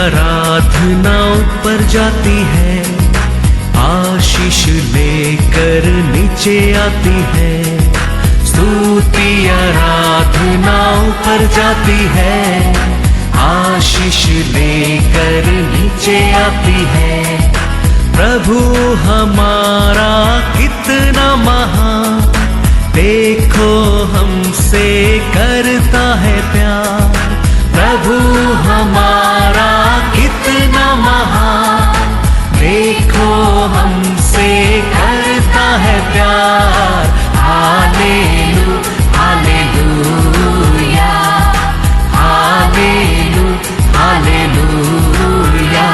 आराधना ऊपर जाती है, आशीष लेकर नीचे आती है। स्तुति आराधना ऊपर जाती है, आशीष लेकर नीचे आती है। प्रभु हमारा कितना महान, देखो हमसे करता है प्यार। प्रभु हमारा कितना महान, देखो हमसे करता है प्यार। हालेलू हालेलूया, हालेलू हालेलूया।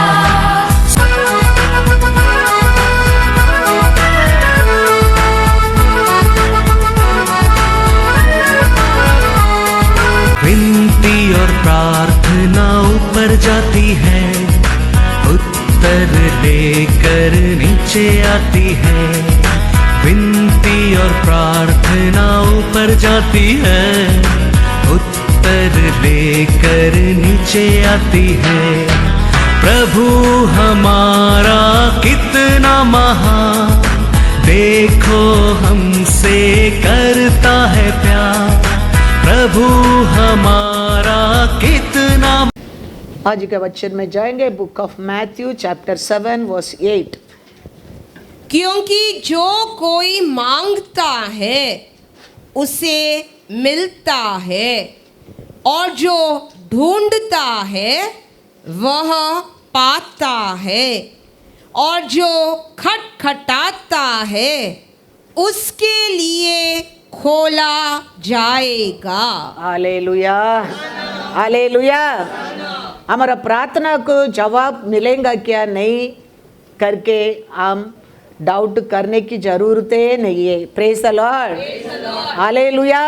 विनती और प्रार्थना ऊपर जाती है, उत्तर लेकर नीचे आती है। विनती और प्रार्थना ऊपर जाती है, उत्तर लेकर नीचे आती है। प्रभु हमारा कितना महान, देखो हमसे करता है प्यार। प्रभु हमारा कितना। आज के वचन में जाएंगे, book of Matthew chapter 7 verse 8। क्योंकि जो कोई मांगता है उसे मिलता है, और जो ढूंढता है वह पाता है, और जो खटखटाता है उसके लिए खोला जाएगा। Hallelujah hallelujah. हमारा प्रार्थना को जवाब मिलेगा क्या नहीं करके हम डाउट करने की जरूरत नहीं है। Praise the Lord, hallelujah.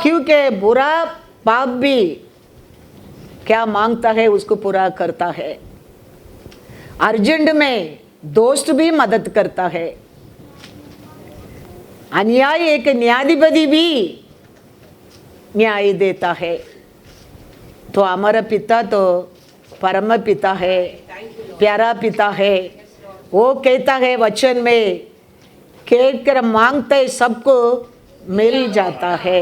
क्योंकि बुरा पाप भी क्या मांगता है उसको पूरा करता है। अर्जेंट में दोस्त भी मदद करता है। अन्याय एक न्यायाधिपति भी न्याय देता है। तो हमारा पिता तो परम पिता है, प्यारा पिता है। वो कहता है वचन में, कहकर मांगते सबको मिल जाता है।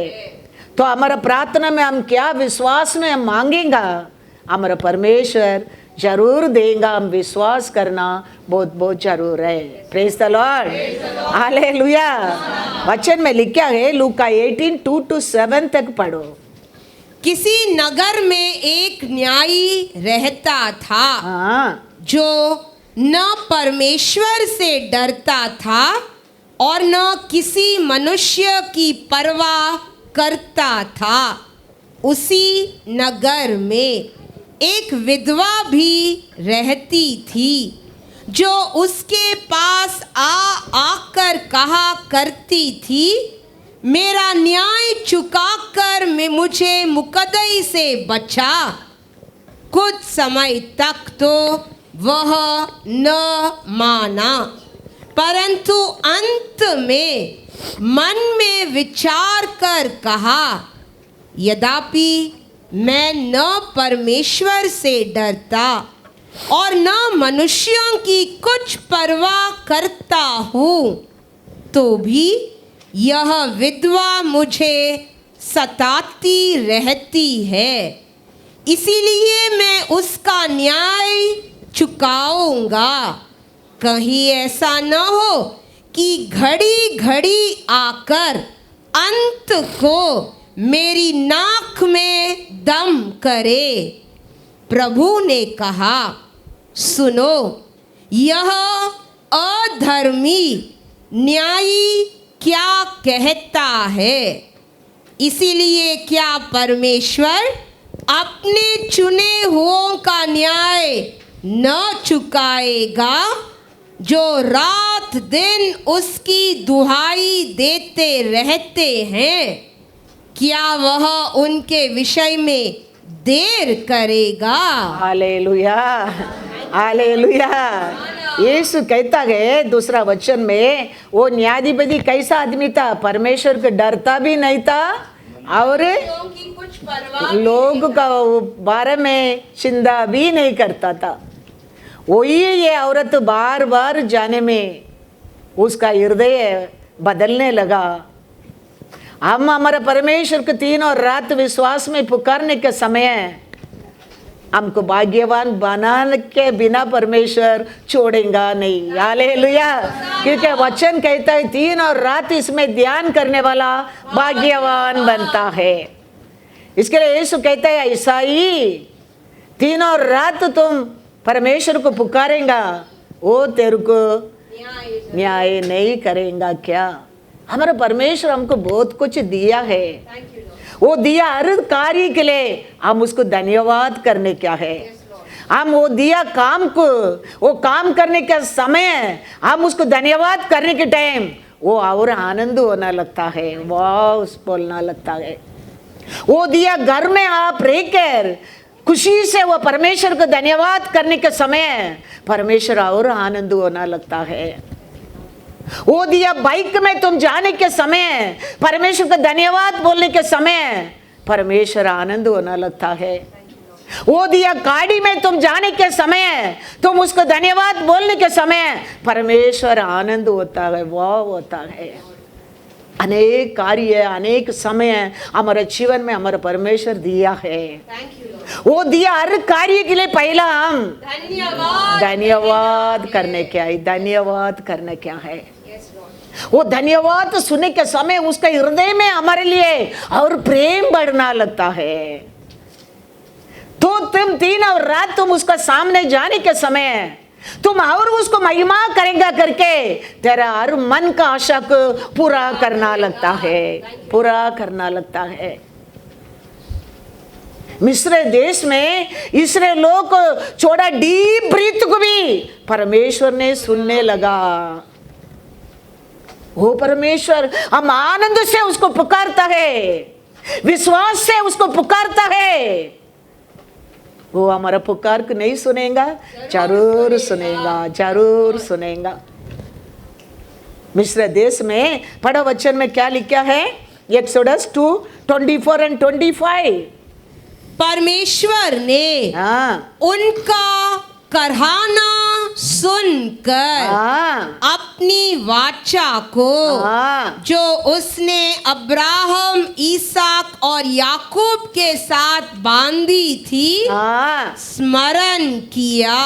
तो हमारा प्रार्थना में हम क्या विश्वास में हम मांगेगा, हमारा परमेश्वर जरूर देगा। हम विश्वास करना बहुत बहुत जरूर है। Praise the Lord, hallelujah. वचन में लिखा है, लूका 18:2-7 तक पढ़ो। किसी नगर में एक न्यायी रहता था, जो न परमेश्वर से डरता था और न किसी मनुष्य की परवाह करता था। उसी नगर में एक विधवा भी रहती थी, जो उसके पास आकर कहा करती थी, मेरा न्याय चुकाकर मुझे मुकद्दमे से बचा। कुछ समय तक तो वह न माना, परंतु अंत में मन में विचार कर कहा, यद्यपि मैं न परमेश्वर से डरता और न मनुष्यों की कुछ परवाह करता हूँ, तो भी यह विधवा मुझे सताती रहती है। इसीलिए मैं उसका न्याय चुकाऊंगा। कहीं ऐसा न हो कि घड़ी घड़ी आकर अंत को मेरी नाक में दम करे। प्रभु ने कहा, सुनो, यह अधर्मी न्यायी क्या कहता है। इसीलिए क्या परमेश्वर अपने चुने हुओं का न्याय न चुकाएगा, जो रात दिन उसकी दुहाई देते रहते हैं? क्या वह उनके विषय में देर करेगा? Hallelujah hallelujah. यीशु कहता है दूसरा वचन में, वो न्यायाधिपति कैसा आदमी था? परमेश्वर को डरता भी नहीं था और क्योंकि कुछ परवाह लोग का वो बारे में चिंता भी नहीं करता था। वही ये औरत बार बार जाने में उसका हृदय बदलने लगा। हम हमारे परमेश्वर को दिन और रात विश्वास में पुकारने के समय हमको भाग्यवान बनाने के बिना परमेश्वर छोड़ेगा नहीं। हालेलुया। क्योंकि वचन कहता है दिन और रात इसमें ध्यान करने वाला भाग्यवान बनता है। इसके लिए यीशु कहता है ऐसा ही दिन और रात तुम परमेश्वर को पुकारेगा, वो तेरे को न्याय नहीं करेगा क्या? हमारा परमेश्वर हमको बहुत कुछ दिया है। वो दिया हर कार्य के लिए हम उसको धन्यवाद करने क्या है। हम वो दिया काम को, वो काम करने का समय हम उसको धन्यवाद करने के टाइम वो और आनंद होना लगता है, वाह बोलना लगता है। वो दिया घर में आप रहकर खुशी से वो परमेश्वर को धन्यवाद करने के समय परमेश्वर और आनंद होना लगता है। वो दिया बाइक में तुम जाने के समय परमेश्वर का धन्यवाद बोलने के समय परमेश्वर आनंद होना लगता है। वो दिया गाड़ी में तुम जाने के समय तुम उसको धन्यवाद बोलने के समय परमेश्वर आनंद होता है, वाह होता है। अनेक कार्य अनेक समय हमारे जीवन में हमारा परमेश्वर दिया है। वो दिया हर कार्य के लिए पहला हम धन्यवाद करने क्या है, धन्यवाद करने क्या है। वो धन्यवाद सुनने के समय उसका हृदय में हमारे लिए और प्रेम बढ़ना लगता है। तो तुम दिन और रात तुम उसका सामने जाने के समय तुम और उसको महिमा करेंगे करके तेरा हर मन का आशा को पूरा करना लगता है, पूरा करना लगता है। मिस्र देश में इसराइल लोग को छोड़ा डीप ब्रीथ को भी परमेश्वर ने सुनने लगा। वो परमेश्वर हम आनंद से उसको पुकारता है, विश्वास से उसको पुकारता है, वो हमारा पुकार को नहीं सुनेगा, जरूर सुनेगा, जरूर सुनेगा। मिस्र देश में पढ़ो वचन में क्या लिखा है, एक्सोडस 2:24 और 25। परमेश्वर ने उनका कराहना सुनकर अपनी वाचा को जो उसने अब्राहम, इसहाक और याकूब के साथ बांधी थी स्मरण किया,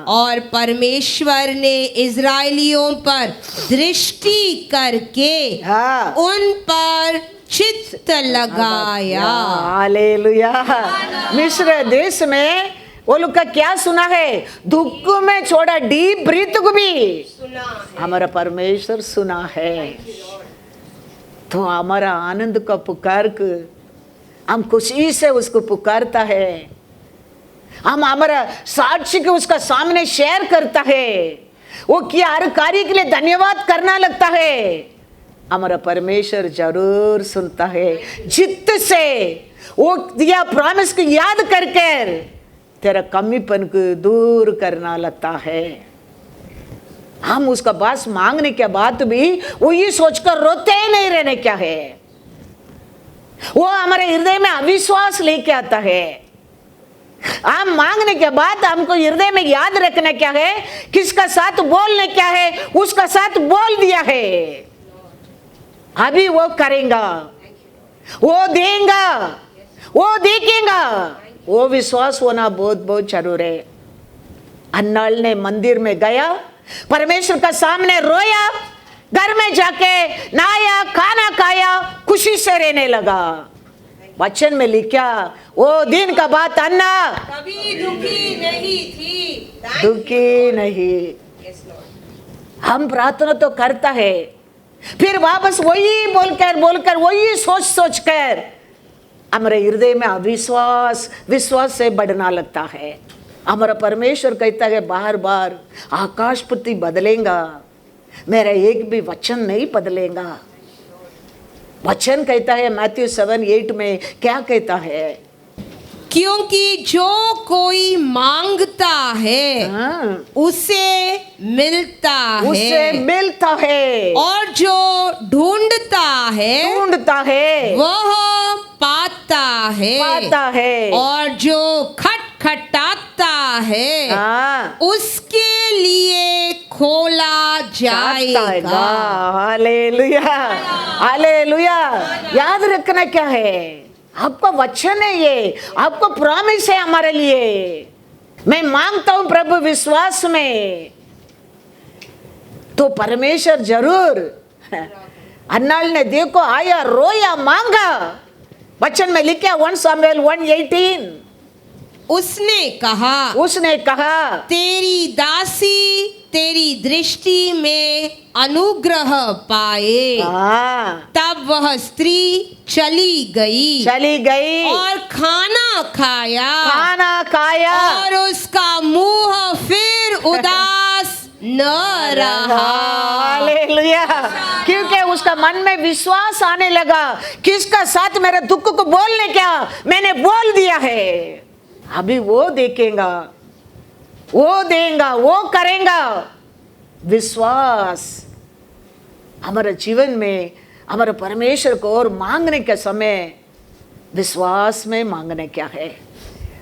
और परमेश्वर ने इजराइलियों पर दृष्टि करके उन पर चित्त लगाया। हालेलुया। मिस्र देश में वो लोग का क्या सुना है, दुख में छोड़ा डीप ब्रीथ को भी हमारा परमेश्वर सुना है। तो हमारा आनंद का पुकार को हम खुशी से उसको पुकारता है, हम हमारा साक्षी को उसका सामने शेयर करता है, वो क्या हर कार्य के लिए धन्यवाद करना लगता है। हमारा परमेश्वर जरूर सुनता है, जित से वो दिया प्रॉमिस को याद करके तेरा कमीपन को दूर करना लगता है। हम उसका पास मांगने के बाद भी वो ये सोचकर रोते ही नहीं रहने क्या है, वो हमारे हृदय में अविश्वास लेके आता है। हम मांगने के बाद हमको हृदय में याद रखना क्या है, किसका साथ बोलने क्या है, उसका साथ बोल दिया है, अभी वो करेगा, वो देगा, वो देखेगा। वो विश्वास होना बहुत बहुत जरूर है। अन्नाल ने मंदिर में गया, परमेश्वर का सामने रोया, घर में जाके नहाया, खाना खाया, खुशी से रहने लगा। वचन में लिखा वो दिन का बात अन्ना कभी दुखी नहीं थी, दुखी नहीं। हम प्रार्थना तो करता है, फिर वापस वही बोलकर वही सोच कर हमारे हृदय में अविश्वास विश्वास से बढ़ना लगता है। हमारा परमेश्वर कहता है बार बार आकाशपति बदलेगा, मेरा एक भी वचन नहीं बदलेगा। वचन कहता है मैथ्यू 7:8 में क्या कहता है, क्योंकि जो कोई मांगता है उसे मिलता है, और जो ढूंढता है वह पाता है और जो खटखटाता है हाँ उसके लिए खोला जाएगा। Hallelujah, hallelujah. याद रखना क्या है, आपका वचन है ये, आपको प्रॉमिस है हमारे लिए। मैं मांगता हूं प्रभु विश्वास में, तो परमेश्वर जरूर। अन्नाल ने देखो आया, रोया, मांगा। वचन में लिखा 1 सामुएल 1:18, उसने कहा तेरी दासी तेरी दृष्टि में अनुग्रह पाए। तब वह स्त्री चली गई और खाना खाया और उसका मुंह फिर उदास न रहा। हालेलुया। क्योंकि उसका मन में विश्वास आने लगा, किसका साथ मेरे दुख को बोलने क्या, मैंने बोल दिया है। अभी वो देखेगा, वो देगा, वो करेगा। विश्वास हमारे जीवन में, हमारे परमेश्वर को और मांगने के समय विश्वास में मांगने क्या है।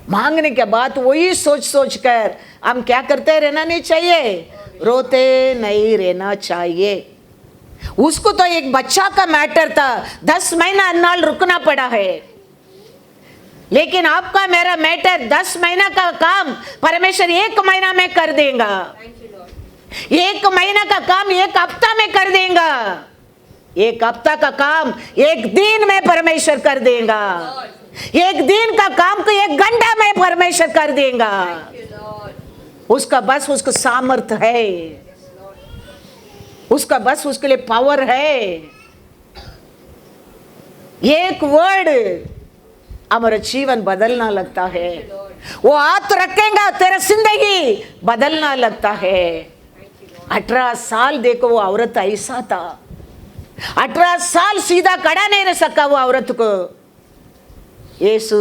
मांगने के बाद वही सोच कर हम क्या करते रहना नहीं चाहिए, रोते नहीं रहना चाहिए। उसको तो एक बच्चा का मैटर था, 10 महीना अन्नाल रुकना पड़ा है, लेकिन आपका मेरा मैटर 10 महीना का काम परमेश्वर 1 महीना में कर देगा। 1 महीना का काम 1 हफ्ता में कर देगा। 1 हफ्ता का काम 1 दिन में परमेश्वर कर देगा। 1 दिन का काम को 1 घंटा में परमेश्वर कर देगा। उसका बस उसको सामर्थ्य है, उसका बस उसके लिए पावर है। एक वर्ड हमारा जीवन बदलना लगता है। वो हाथ रखेगा तेरा जिंदगी बदलना लगता है। 18 साल देखो वो औरत ऐसा था, 18 साल सीधा खड़ा नहीं रह सका वो औरत को। यीशु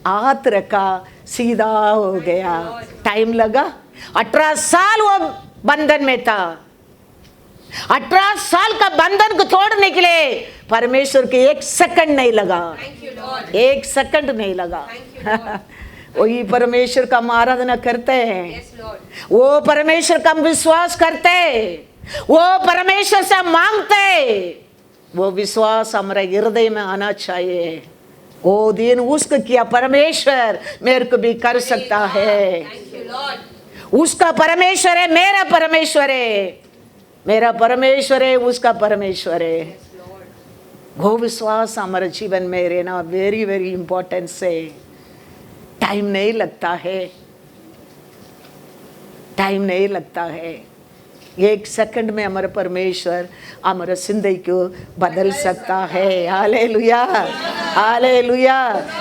हाथ रखा, सीधा हो गया। टाइम लगा, 18 साल वो बंधन में था। 18 साल का बंधन को तोड़ने के लिए परमेश्वर के 1 सेकंड नहीं लगा, 1 सेकंड नहीं लगा। वही परमेश्वर का हम आराधना करते हैं, वो परमेश्वर का हम विश्वास करते हैं, वो परमेश्वर से मांगते। वो विश्वास हमारे हृदय में आना चाहिए। वो दिन उसको किया परमेश्वर मेरे को भी कर सकता है। उसका परमेश्वर है, मेरा परमेश्वर है, मेरा परमेश्वर है, उसका परमेश्वर है। वो विश्वास हमारे जीवन में रहना वेरी वेरी इंपॉर्टेंस है। टाइम नहीं लगता है, टाइम नहीं लगता है। 1 सेकंड में हमारे परमेश्वर हमारे जिंदगी को बदल सकता है। Hallelujah, hallelujah.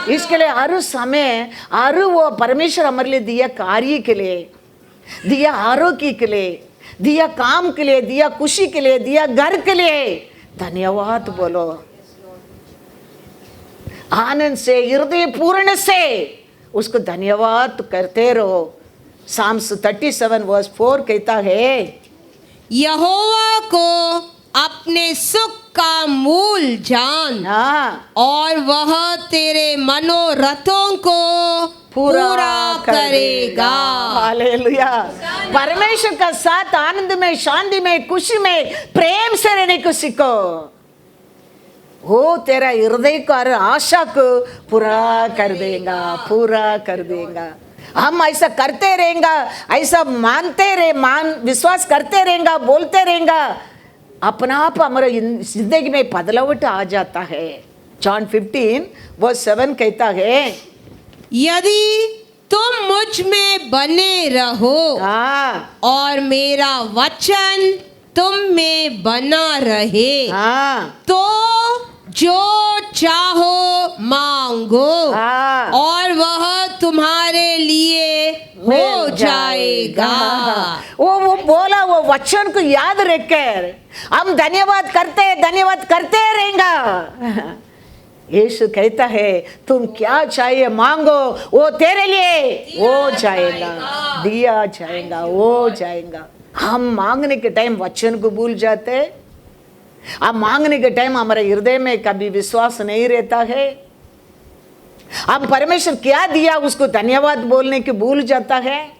इसके लिए हर समय, हर वो परमेश्वर हमारे लिए दिया कार्य के लिए, दिया आरोग्य के लिए, दिया काम के लिए, दिया खुशी के लिए, दिया घर के लिए धन्यवाद बोलो। आनंद से, हृदय पूर्ण से उसको धन्यवाद करते रहो। साम्स 37:4 कहता है, यहोवा को अपने सुख का मूल जान, और वह तेरे मनोरथों को पूरा करेगा। हालेलुया। परमेश्वर का साथ आनंद में, शांति में, खुशी में, प्रेम से रहने को सीखो। वो तेरा हृदय का आशा को पूरा कर देगा, पूरा कर देगा। हम ऐसा करते रहेंगे, ऐसा मानते रहे, विश्वास करते रहेंगे, बोलते रहेंगे, अपना आप हमारे जिंदगी में बदलावट आ जाता है। जॉन 15:7 कहता है, यदि तुम मुझ में बने रहो और मेरा वचन तुम में बना रहे, तो जो चाहो मांगो और वह तुम्हारे लिए हो जाएगा। वो बोला, वो वचन को याद रखकर हम धन्यवाद करते रहेंगे। यीशु कहता है, तुम क्या चाहिए मांगो, वो तेरे लिए हो जाएगा, दिया जाएगा, हो जाएगा। हम मांगने के टाइम वचन को भूल जाते हैं। अब मांगने के टाइम हमारे हृदय में कभी विश्वास नहीं रहता है। हम परमेश्वर क्या दिया उसको धन्यवाद बोलने की भूल जाता है।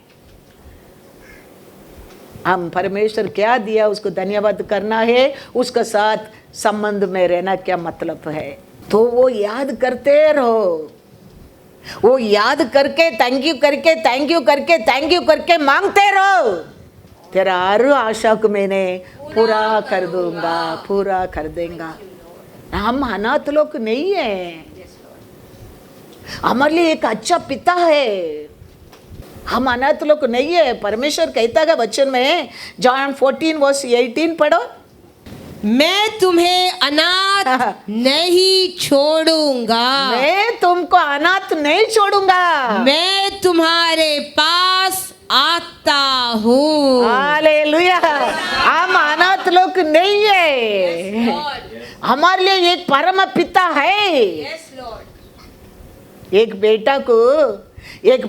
हम परमेश्वर क्या दिया उसको धन्यवाद करना है, उसके साथ संबंध में रहना क्या मतलब है। तो वो याद करते रहो, वो याद करके थैंक यू करके थैंक यू करके थैंक यू करके मांगते रहो। तेरा हर आशा को मैंने पूरा कर दूंगा, पूरा कर देगा। हम अनाथ लोग नहीं है, हमारे लिए एक अच्छा पिता है। हम अनाथ लोग नहीं है। परमेश्वर कहता है वचन में, जॉन 14:18 पढ़ो। मैं तुम्हें अनाथ नहीं छोड़ूंगा, मैं तुमको अनाथ नहीं छोड़ूंगा, मैं तुम्हारे पास आता हूँ। हालेलुया। हम अनाथ लोग नहीं है, हमारे लिए एक परम पिता है। एक बेटा को एक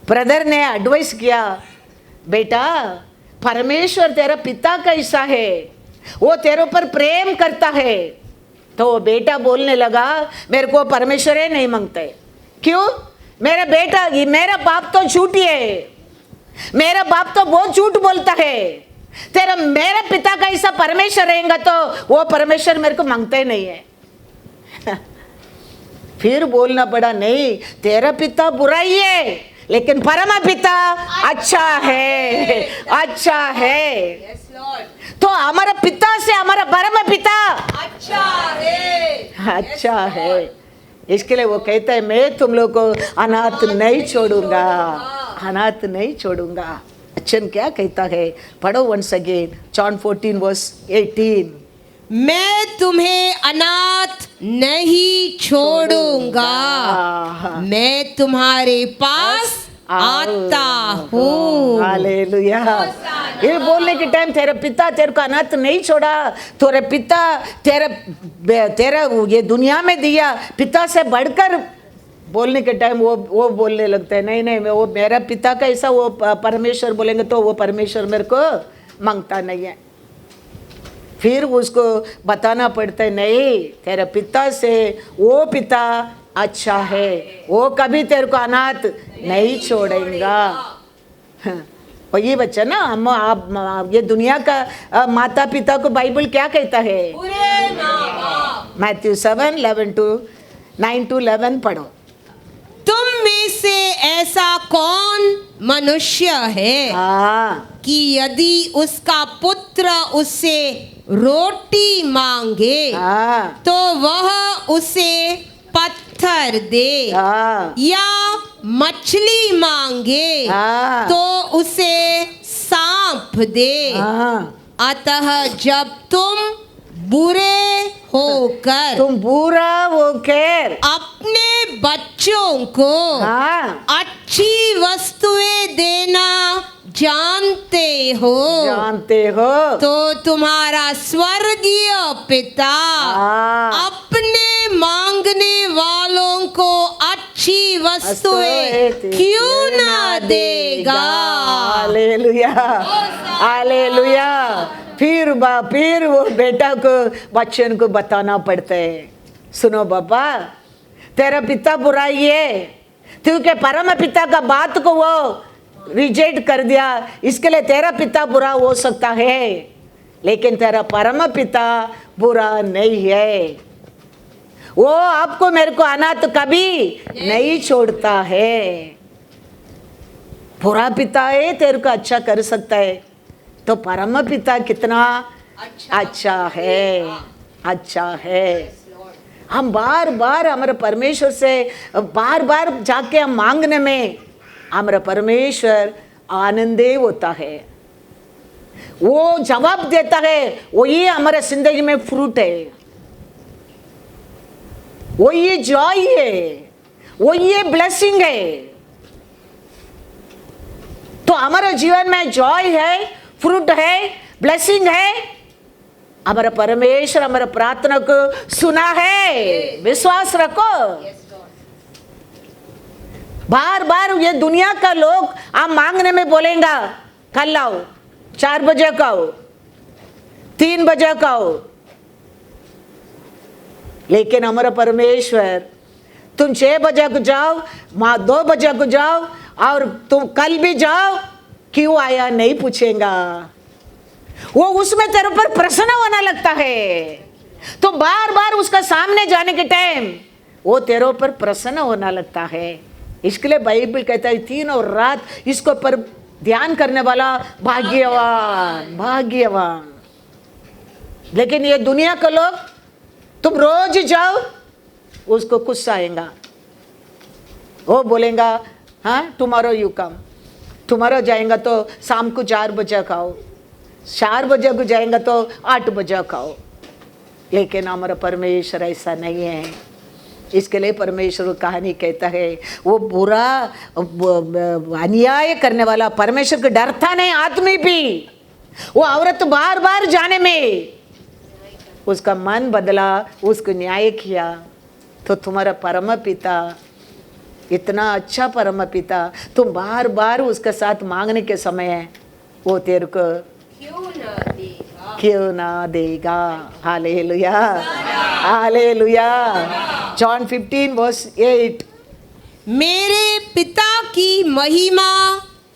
ब्रदर ने एडवाइस किया, बेटा परमेश्वर तेरा पिता कैसा है, वो तेरे ऊपर प्रेम करता है। तो वो बेटा बोलने लगा, मेरे को परमेश्वर ही नहीं मांगते। क्यों? मेरा बेटा, मेरा बाप तो झूठी है, मेरा बाप तो बहुत झूठ बोलता है। तेरा मेरा पिता का ऐसा परमेश्वर रहेगा तो वो परमेश्वर मेरे को मांगता ही नहीं है। फिर बोलना पड़ा, नहीं तेरा पिता बुराई है लेकिन परम पिता अच्छा है, अच्छा है। तो हमारा पिता से हमारा परम पिता अच्छा है, अच्छा है। इसके लिए वो कहता है, मैं तुम लोग को अनाथ नहीं छोड़ूंगा, अनाथ नहीं छोड़ूंगा। वचन क्या कहता है, पढ़ो वंस अगेन, जॉन 14:18। मैं तुम्हें अनाथ नहीं छोड़ूंगा, मैं तुम्हारे पास आता हूँ। हालेलुया। ये बोलने के टाइम तेरा पिता तेरे को अनाथ नहीं छोड़ा, तेरे पिता तेरा ये दुनिया में दिया, पिता से बढ़कर बोलने के टाइम वो बोलने लगता है, नहीं नहीं मैं वो मेरा पिता का ऐसा वो परमेश्वर बोलेंगे तो वो परमेश्वर मेरे को मांगता नहीं है। फिर उसको बताना पड़ता है, नहीं तेरे पिता से वो पिता अच्छा है, वो कभी तेरे को अनाथ नहीं छोड़ेगा। और ये बच्चा ना, हम आप ये दुनिया का माता पिता को बाइबल क्या कहता है, मैथ्यू 7:9-11 पढ़ो। तुम में से ऐसा कौन मनुष्य है कि यदि उसका पुत्र उससे रोटी मांगे तो वह उसे पत्थर दे, या मछली मांगे तो उसे सांप दे। अतः जब तुम बुरा होकर अपने बच्चों को अच्छी वस्तुएं देना जानते हो तो तुम्हारा स्वर्गीय पिता अपने मांगने वालों को अच्छी वस्तुएं क्यों ना देगा। Hallelujah, hallelujah. फिर वो बेटा को बच्चन को बताना पड़ता है, सुनो बाबा तेरा पिता बुराई है, क्योंकि परम पिता का बात को वो रिजेक्ट कर दिया, इसके लिए तेरा पिता बुरा हो सकता है, लेकिन तेरा परम पिता बुरा नहीं है। वो आपको मेरे को अनाथ कभी नहीं छोड़ता है। बुरा पिता है तेरे को अच्छा कर सकता है, तो परम पिता कितना अच्छा है, अच्छा है। हम बार बार हमारे परमेश्वर से बार बार जाके हम मांगने में हमारा परमेश्वर आनंदे होता है, वो जवाब देता है। वही हमारे जिंदगी में फ्रूट है, वही जॉय है, वही ब्लेसिंग है। तो हमारे जीवन में जॉय है, फ्रूट है, ब्लेसिंग है। हमारा परमेश्वर हमारा प्रार्थना को सुना है, विश्वास रखो। बार बार ये दुनिया का लोग आप मांगने में बोलेंगे, कल आओ, 4 बजे का आओ, 3 बजे का आओ, लेकिन हमारा परमेश्वर तुम 6 बजे को जाओ, 2 बजे को जाओ और तुम कल भी जाओ, क्यों आया नहीं पूछेगा। वो उसमें तेरे पर प्रसन्न होने लगता है। तो बार बार उसका सामने जाने के टाइम वो तेरे पर प्रसन्न होने लगता है। इसके लिए बाइबल कहता है 3 और रात इसको पर ध्यान करने वाला भाग्यवान, भाग्यवान। लेकिन ये दुनिया के लोग तुम रोज जाओ, उसको गुस्सा आएगा। वो बोलेगा हाँ टुमारो यू कम, टुमारो जाएगा तो शाम को 4 बजे खाओ, 4 बजे को जाएगा तो 8 बजे खाओ। लेकिन हमारा परमेश्वर ऐसा नहीं है। इसके लिए परमेश्वर कहानी कहता है वो बुरा अन्याय करने वाला परमेश्वर को डरता नहीं आदमी भी, वो औरत बार बार जाने में उसका मन बदला, उसको न्याय किया। तो तुम्हारा परम पिता इतना अच्छा परम पिता, तुम बार बार उसके साथ मांगने के समय वो तेरे को क्यों ना देगा। Hallelujah, hallelujah. जॉन 15:8 मेरे पिता की महिमा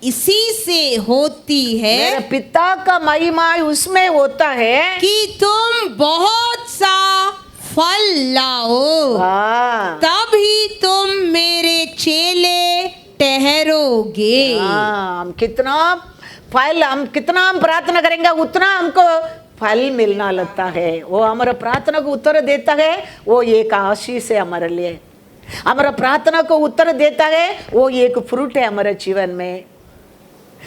इसी से होती है, मेरे पिता का महिमा उसमें होता है कि तुम बहुत सा फल लाओ, तभी तुम मेरे चेले ठहरोगे। हम कितना फल, हम कितना हम प्रार्थना करेंगे उतना हमको फल मिलना लगता है। वो हमारा प्रार्थना को उत्तर देता है, वो एक आशीष है हमारे लिए। हमारा प्रार्थना को उत्तर देता है, वो एक फ्रूट है हमारे जीवन में।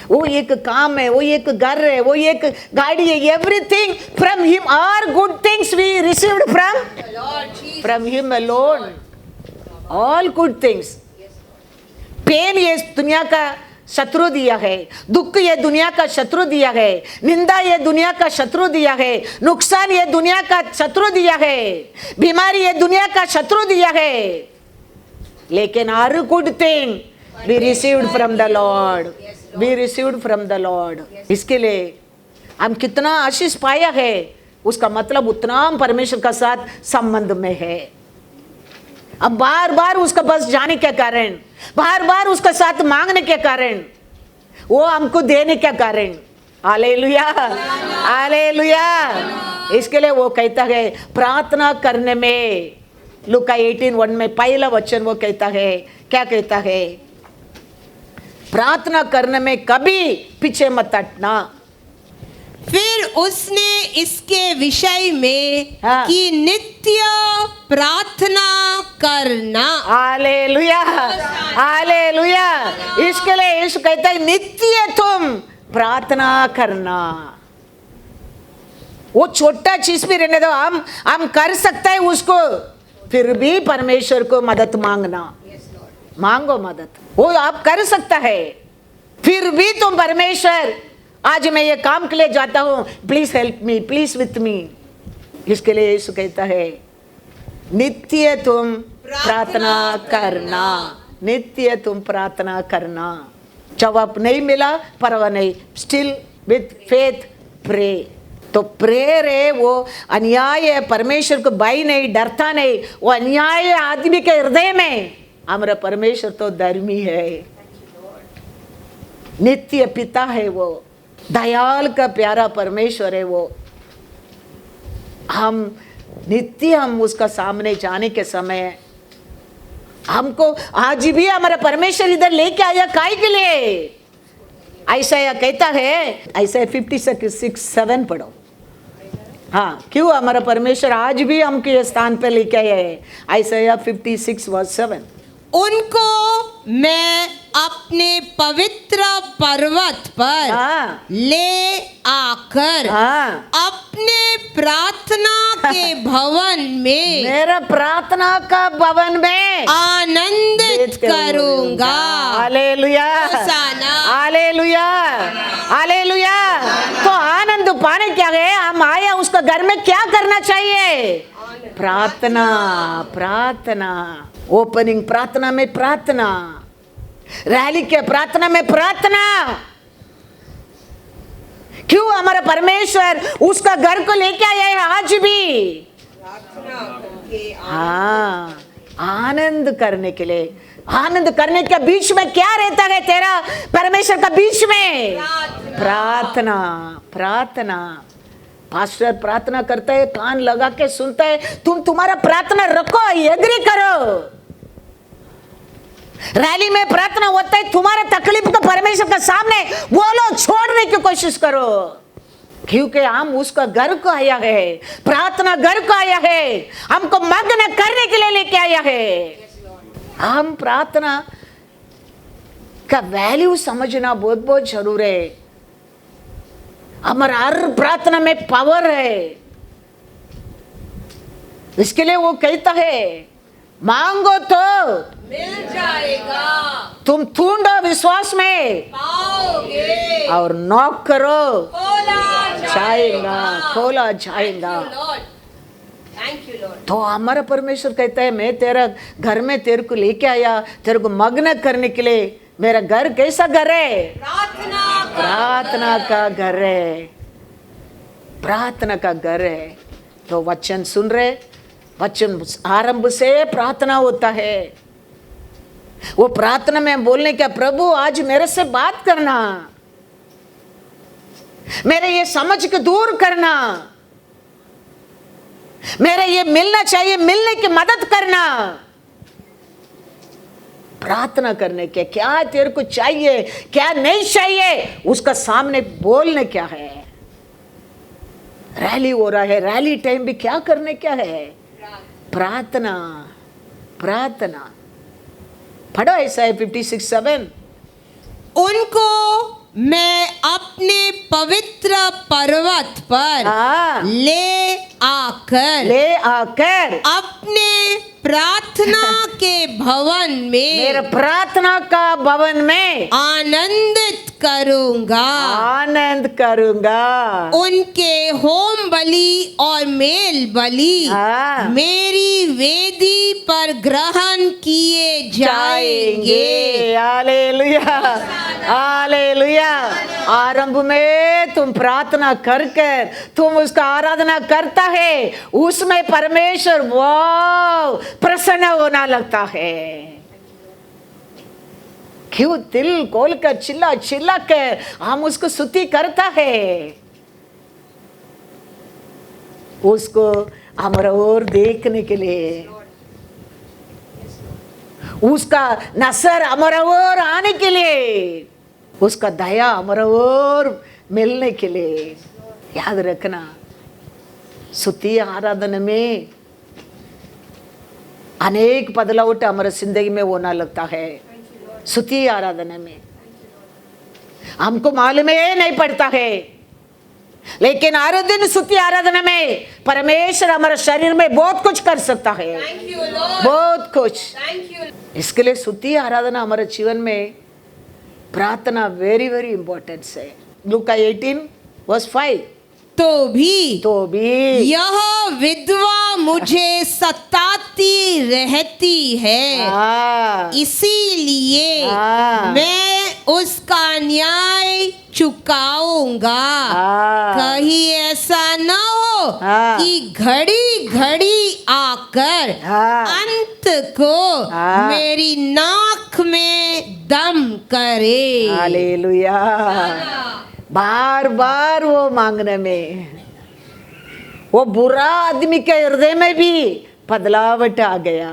वो एक काम है, वो एक घर है, वो एक गाड़ी है। Everything from him, our good things we received from him alone, all good things. Pain ये दुनिया का शत्रु दिया है, दुख ये दुनिया का शत्रु दिया है, निंदा ये दुनिया का शत्रु दिया है, नुकसान ये दुनिया का शत्रु दिया है, बीमारी ये दुनिया का शत्रु दिया है। लेकिन our good thing we received from the lord, we received from the lord. इसके लिए हम कितना आशीष पाया है, उसका मतलब उतना हम परमेश्वर का साथ संबंध में है। अब बार बार उसका बस जाने के कारण, बार बार उसका साथ मांगने के कारण, वो हमको देने के कारण। Hallelujah, hallelujah. इसके लिए वो कहता है प्रार्थना करने में, लूका 18:1 में पहला वचन वो कहता है, क्या कहता है? प्रार्थना करने में कभी पीछे मत हटना। फिर उसने इसके विषय में कि नित्य प्रार्थना करना। Hallelujah, hallelujah. इसके लिए यीशु कहता है नित्य तुम प्रार्थना करना। वो छोटा चीज भी रहने दो, हम कर सकते हैं उसको, फिर भी परमेश्वर को मदद मांगना। मांगो मदद, वो आप कर सकता है। फिर भी तुम परमेश्वर आज मैं ये काम के लिए जाता हूं, please help me, please with me. इसके लिए यीशु कहता है नित्य तुम प्रार्थना करना, नित्य तुम प्रार्थना करना। जवाब नहीं मिला परवाह नहीं, स्टिल विथ फेथ प्रे। तो प्रेयर है वो अन्याय है, परमेश्वर को भय नहीं, डरता नहीं। वो अन्याय आदमी के हृदय में, हमारा परमेश्वर तो धर्मी है, नित्य पिता है, वो दयाल का प्यारा परमेश्वर है। वो हम नित्य हम उसका सामने जाने के समय हमको आज भी हमारा परमेश्वर इधर लेके आया काहे के लिए? ऐसा कहता है, ऐसा 56:7 पढ़ो। हाँ, क्यों हमारा परमेश्वर आज भी हमके ये स्थान पे लेके आया है? ऐसा 56:7। उनको मैं अपने पवित्र पर्वत पर ले आकर अपने प्रार्थना के भवन में, मेरा प्रार्थना का भवन में आनंदित करूंगा। Hallelujah, hallelujah, hallelujah. तो आनंद पाने क्या गए हम आए, उसका घर में क्या करना चाहिए? प्रार्थना, प्रार्थना। ओपनिंग प्रार्थना में प्रार्थना, रैली के प्रार्थना में प्रार्थना। क्यों हमारा परमेश्वर उसका घर को लेके आया है आज भी? हाँ, आनंद करने के लिए, आनंद करने के बीच में क्या रहता है तेरा परमेश्वर का बीच में? प्रार्थना। प्रार्थना। पास्टर प्रार्थना करता है, कान लगा के सुनता है, तुम्हारा प्रार्थना रखो, एग्री करो। रैली में प्रार्थना होता है, तुम्हारा तकलीफ को परमेश्वर के सामने बोलो, छोड़ने की कोशिश करो, क्योंकि हम उसका घर को आया है, प्रार्थना घर को आया है, हमको मग्न करने के लिए लेके आया है। हम प्रार्थना का वैल्यू समझना बहुत बहुत जरूर है। हमारा हर प्रार्थना में पावर है। इसके लिए वो कहता है, मांगो तो मिल जाएगा, तुम ढूंढो विश्वास में पाओगे, और नॉक करो, खोला जाएगा, खोला जाएगा। Thank you Lord. तो हमारा परमेश्वर कहता है, मैं तेरा घर में तेरे को लेके आया, तेरे को मग्न करने के लिए। मेरा घर कैसा घर है? प्रार्थना का घर है, प्रार्थना का घर है। तो वचन सुन रहे, वचन आरंभ से प्रार्थना होता है। वो प्रार्थना में बोलने क्या, प्रभु आज मेरे से बात करना, मेरे ये समझ के दूर करना, मेरे ये मिलना चाहिए, मिलने की मदद करना। प्रार्थना करने के क्या तेरे को चाहिए, क्या नहीं चाहिए, उसका सामने बोलने क्या है। रैली हो रहा है, रैली टाइम भी क्या करने क्या है? प्रार्थना। प्रार्थना पढ़ो ऐसा 56:7। उनको मैं अपने पवित्र पर्वत पर ले आकर अपने प्रार्थना के भवन में, मेरे प्रार्थना का भवन में आनंदित करूंगा, आनंद करूंगा। उनके होम बलि और मेल बलि मेरी वेदी पर ग्रहण किए जाएंगे। Hallelujah, hallelujah. आरंभ में तुम प्रार्थना कर कर तुम उसका आराधना करता है, उसमें परमेश्वर वाव प्रसन्न होना लगता है। क्यों? दिल खोल कर चिल्ला चिल्ला कर हम उसको स्तुति करता है, उसको हमारा ओर देखने के लिए, उसका नजर हमारा ओर आने के लिए, उसका दया हमारा ओर मिलने के लिए। याद रखना, स्तुति आराधना में अनेक बदलाव हमारे जिंदगी में होना लगता है। स्तुति आराधना में हमको मालूम है नहीं पड़ता है, लेकिन हर दिन स्तुति आराधना में परमेश्वर हमारे शरीर में बहुत कुछ कर सकता है, बहुत कुछ। इसके लिए स्तुति आराधना हमारे जीवन में प्रार्थना वेरी वेरी इंपॉर्टेंट है। लूका 18:5। तो भी यह विधवा मुझे सताती रहती है, इसीलिए मैं उसका न्याय चुकाऊंगा। कहीं ऐसा न हो कि घड़ी घड़ी आकर अंत को मेरी नाक में दम करे। हालेलुया। बार बार वो मांगने में वो बुरा आदमी के हृदय में भी बदलावट आ गया।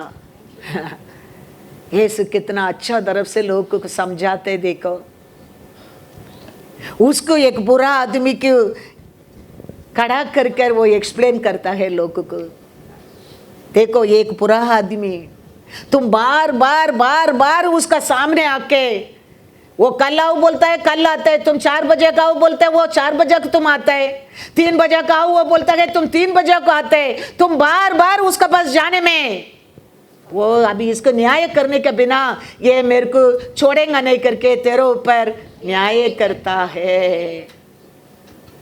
यीशु कितना अच्छा तरफ से लोगों को समझाते, देखो उसको एक बुरा आदमी को खड़ा कर कर वो एक्सप्लेन करता है लोगों को। देखो एक बुरा आदमी, तुम बार बार बार बार उसका सामने आके, वो कल आओ बोलता है कल आता है, तुम 4 बजे का आओ बोलते है वो 4 बजे को तुम आता है, 3 बजे का आओ वो बोलता है तुम 3 बजे को आते है। तुम बार बार उसका पास जाने में वो अभी इसको न्याय करने के बिना ये मेरे को छोड़ेगा नहीं करके तेरे ऊपर न्याय करता है।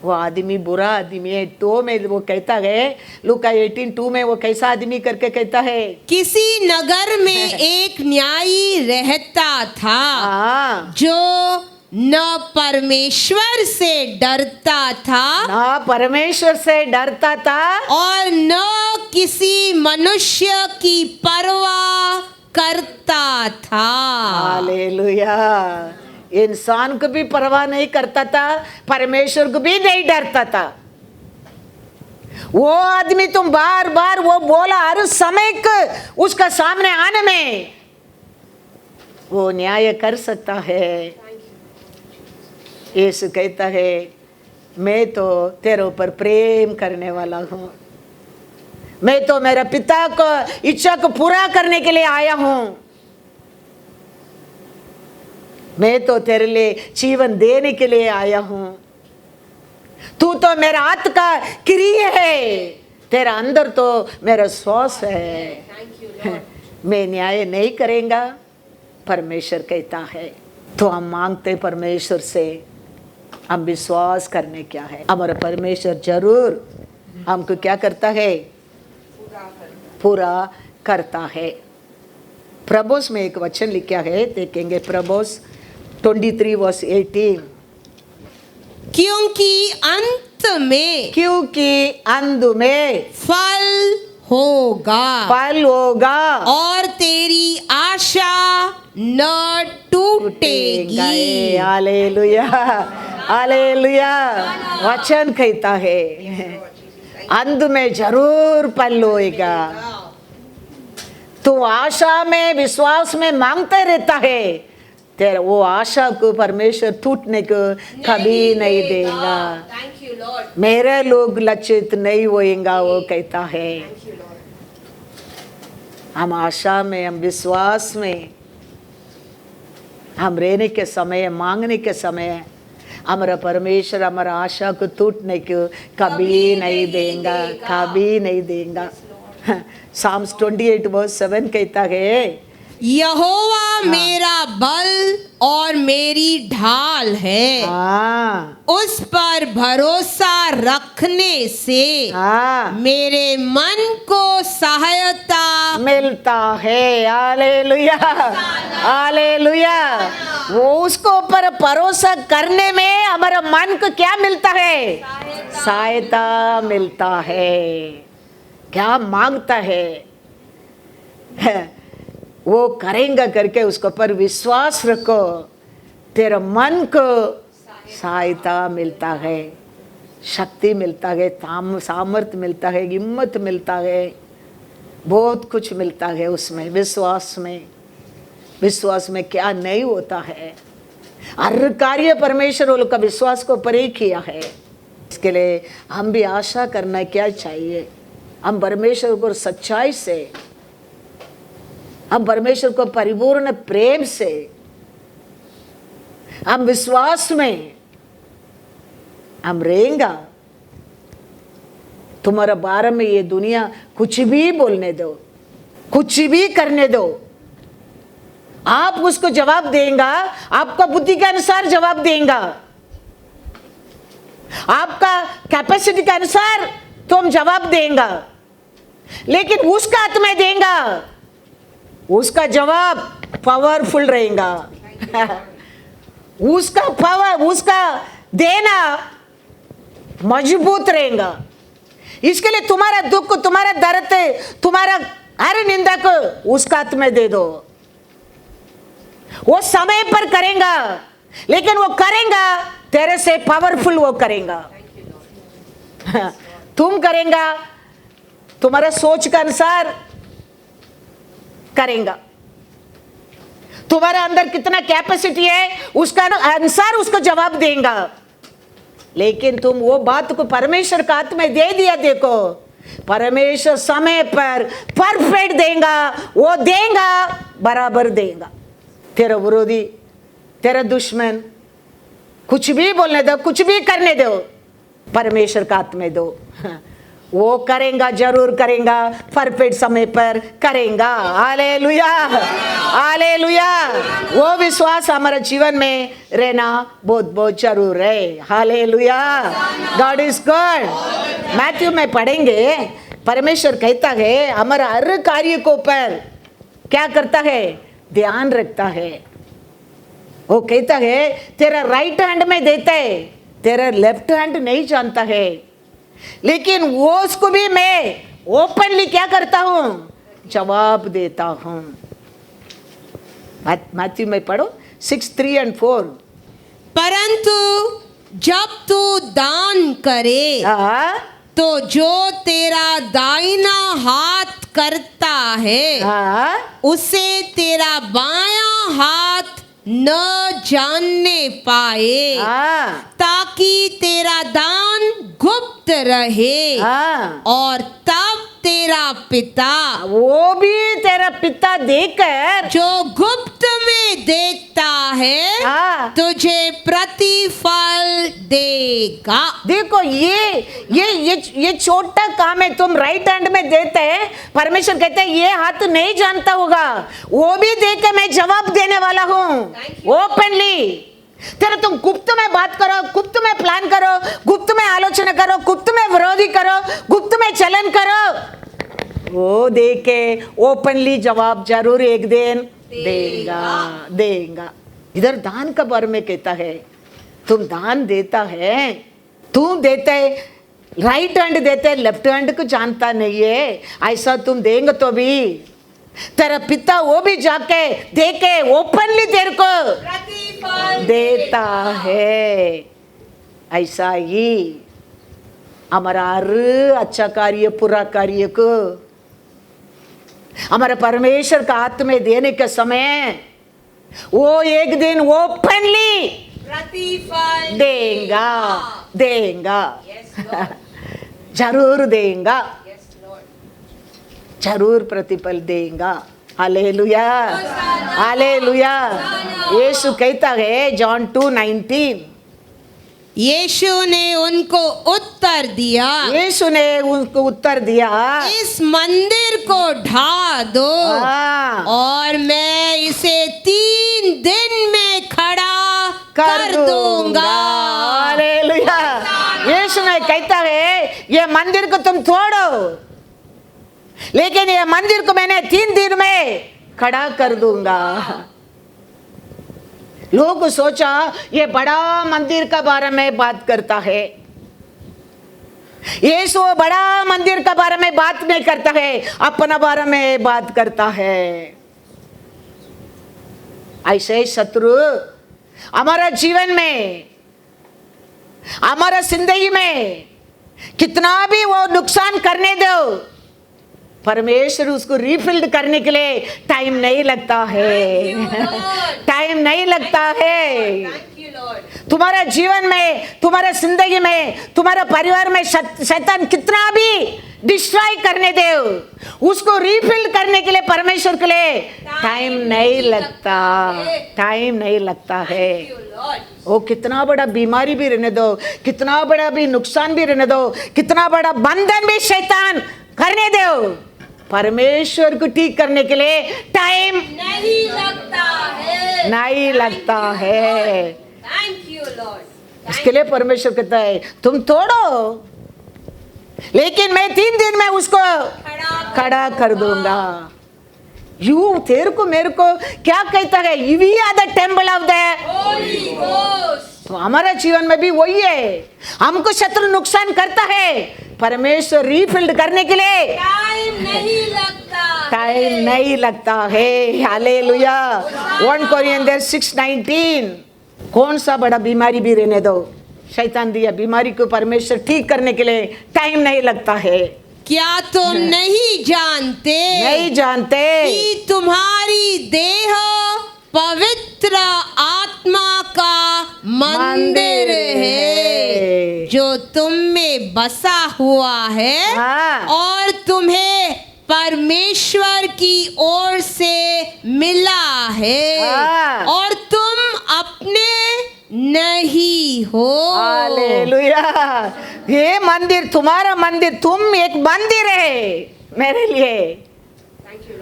वो आदमी बुरा आदमी है। तो में वो कहता है लूका 18:2 में वो कैसा आदमी करके कहता है, किसी नगर में एक न्यायी रहता था जो न परमेश्वर से डरता था, ना परमेश्वर से डरता था और न किसी मनुष्य की परवाह करता था। हालेलुया। इंसान को भी परवाह नहीं करता था, परमेश्वर को भी नहीं डरता था। वो आदमी तुम बार बार वो बोला हर समय उसका सामने आने में वो न्याय कर सकता है। यीशु कहता है मैं तो तेरे ऊपर प्रेम करने वाला हूँ, मैं तो मेरा पिता को इच्छा को पूरा करने के लिए आया हूँ, मैं तो तेरे लिए जीवन देने के लिए आया हूँ, तू तो मेरा हाथ का क्रिया है, तेरा अंदर तो मेरा श्वास है। मैं न्याय नहीं करेगा, परमेश्वर कहता है। तो हम मांगते परमेश्वर से, हम विश्वास करने क्या है, हमारा परमेश्वर जरूर हमको क्या करता है, पूरा करता है। प्रभुस में एक वचन लिखा है, देखेंगे प्रभुस 23:18। क्योंकि अंत में फल होगा और तेरी आशा न टूटेगी। Hallelujah, hallelujah. वचन कहता है अंत में जरूर फल होएगा। तू आशा में विश्वास में मांगते रहता है, तेरा वो आशा को परमेश्वर टूटने को कभी नहीं देगा। मेरे लोग लक्षित नहीं होएगा, वो कहता है। हम आशा में, हम विश्वास में, हम रहने के समय, मांगने के समय हमारा परमेश्वर हमारा आशा को टूटने को कभी नहीं देगा, कभी नहीं देगा। Psalms 28:7 कहता है यहोवा मेरा बल और मेरी ढाल है, उस पर भरोसा रखने से मेरे मन को सहायता मिलता है। Hallelujah, hallelujah. वो उसको ऊपर भरोसा करने में हमारा मन को क्या मिलता है, सहायता मिलता है। क्या मांगता है वो करेंगे करके उसके ऊपर विश्वास रखो, तेरा मन को सहायता मिलता है, शक्ति मिलता है, सामर्थ्य मिलता है, हिम्मत मिलता है, बहुत कुछ मिलता है उसमें। विश्वास में, विश्वास में क्या नहीं होता है, हर कार्य परमेश्वर वालों का विश्वास को परे किया है। इसके लिए हम भी आशा करना क्या चाहिए, हम परमेश्वर को सच्चाई से, हम परमेश्वर को परिपूर्ण प्रेम से, हम विश्वास में हम रहेंगे। तुम्हारा बारे में ये दुनिया कुछ भी बोलने दो, कुछ भी करने दो, आप उसको जवाब देंगे, आपका बुद्धि के अनुसार जवाब देंगे, आपका कैपेसिटी के अनुसार तुम जवाब देंगे, लेकिन उसका हाथ में देंगे, उसका जवाब पावरफुल रहेगा। उसका पावर, उसका देना मजबूत रहेगा। इसके लिए तुम्हारा दुख, तुम्हारा दर्द, तुम्हारा हर निंदा को उसका हाथ में दे दो। वो समय पर करेगा, लेकिन वो करेगा तेरे से पावरफुल, वो करेगा। तुम करेगा तुम्हारा सोच के अनुसार करेगा, तुम्हारा अंदर कितना कैपेसिटी है उसका अनुसार उसको जवाब देगा। लेकिन तुम वो बात को परमेश्वर का हाथ में दे दिया, देखो परमेश्वर समय पर परफेक्ट देगा, वो देगा, बराबर देगा। तेरा विरोधी, तेरा दुश्मन कुछ भी बोलने दो, कुछ भी करने दो, परमेश्वर का हाथ में दो, वो करेगा, जरूर करेगा, परफेक्ट समय पर करेगा। Hallelujah, hallelujah. वो विश्वास हमारे जीवन में रहना बहुत बहुत जरूर है। Hallelujah, God is good. Matthew में पढ़ेंगे, परमेश्वर कहता है हमारा हर कार्य को पर क्या करता है, ध्यान रखता है। वो कहता है तेरा राइट हैंड में देता है, तेरा लेफ्ट हैंड नहीं जानता है, लेकिन वो उसको भी मैं ओपनली क्या करता हूं, जवाब देता हूं। मैथ्यू में पढ़ो 6:3 और 4। परंतु जब तू दान करे हाँ तो जो तेरा दाहिना हाथ करता है हाँ उसे तेरा बायां हाथ न जानने पाए, हाँ ताकि तेरा दान गुप्त रहे हाँ, और तब तेरा पिता वो भी तेरा पिता देकर जो गुप्त में देखता है हाँ। तुझे प्रतिफल देगा। देखो ये छोटा काम है, तुम राइट हैंड में देते हैं, परमेश्वर कहते हैं ये हाथ नहीं जानता होगा, वो भी दे के मैं जवाब देने वाला हूँ ओपनली। तेरा तुम गुप्त में बात करो, गुप्त में प्लान करो, गुप्त में आलोचना करो, गुप्त में विरोधी करो, गुप्त में चलन करो, वो दे के ओपनली जवाब जरूर एक दिन देगा। इधर दान का बारे में कहता है, तुम दान देता है, तू देता है, राइट हैंड देते है, लेफ्ट हैंड को जानता नहीं है, ऐसा तुम देंगे तो भी तेरा पिता वो भी जाके देके ओपनली तेरे को प्रतिफल देता है। ऐसा ही हमारा हर अच्छा कार्य, पूरा कार्य को हमारे परमेश्वर का हाथ में देने के समय वो एक दिन ओपनली प्रतिफल देगा Yes, Lord. जरूर देगा, Yes, Lord. जरूर प्रतिफल देगा। Hallelujah hallelujah. यीशु कहता है जॉन 2:19, यीशु ने उनको उत्तर दिया, यीशु ने उनको उत्तर दिया, इस मंदिर को ढा दो हाँ, और मैं इसे 3 दिन में खड़ा कर दूंगा। हालेलुया। यीशु ने कहता है ये मंदिर को तुम तोड़ो, लेकिन ये मंदिर को मैंने 3 दिन में खड़ा कर दूंगा। लोग सोचा ये बड़ा मंदिर का बारे में बात करता है, यीशु बड़ा मंदिर का बारे में बात नहीं करता है, अपना बारे में बात करता है। ऐसे शत्रु हमारा जीवन में, हमारा जिंदगी में कितना भी वो नुकसान करने दो, परमेश्वर उसको रिफिल्ड करने के लिए टाइम नहीं लगता है, टाइम नहीं लगता है। तुम्हारा जीवन में, तुम्हारा जिंदगी में, तुम्हारा परिवार में शैतान कितना भी डिस्ट्रॉय करने दे, उसको रिफिल्ड करने के लिए परमेश्वर के लिए टाइम नहीं लगता, टाइम नहीं लगता है। वो कितना बड़ा बीमारी भी रहने दो, कितना बड़ा भी नुकसान भी रहने दो, कितना बड़ा बंधन भी शैतान करने दो, परमेश्वर को ठीक करने के लिए टाइम नहीं लगता है, नहीं लगता है। Thank you Lord. इसके लिए परमेश्वर कहता है तुम तोड़ो, लेकिन मैं 3 दिन में उसको खड़ा कर दूंगा। यू तेरे को मेरे को क्या कहता है, we are the temple of the holy ghost. तो हमारा जीवन में भी वही है, हमको शत्रु नुकसान करता है, परमेश्वर रिफिल्ड करने के लिए टाइम नहीं लगता, टाइम नहीं लगता है। हालेलुया। 1 कोरिन्थियंस 6:19, कौन सा बड़ा बीमारी भी रहने दो, शैतान दिया बीमारी को परमेश्वर ठीक करने के लिए टाइम नहीं लगता है। क्या तुम नहीं जानते कि तुम्हारी देह पवित्र आत्मा का मंदिर है जो तुम में बसा हुआ है, हाँ। और तुम्हें परमेश्वर की ओर से मिला है, हाँ। और तुम अपने नहीं हो। हालेलुया। ये मंदिर तुम्हारा मंदिर, तुम एक मंदिर है मेरे लिए,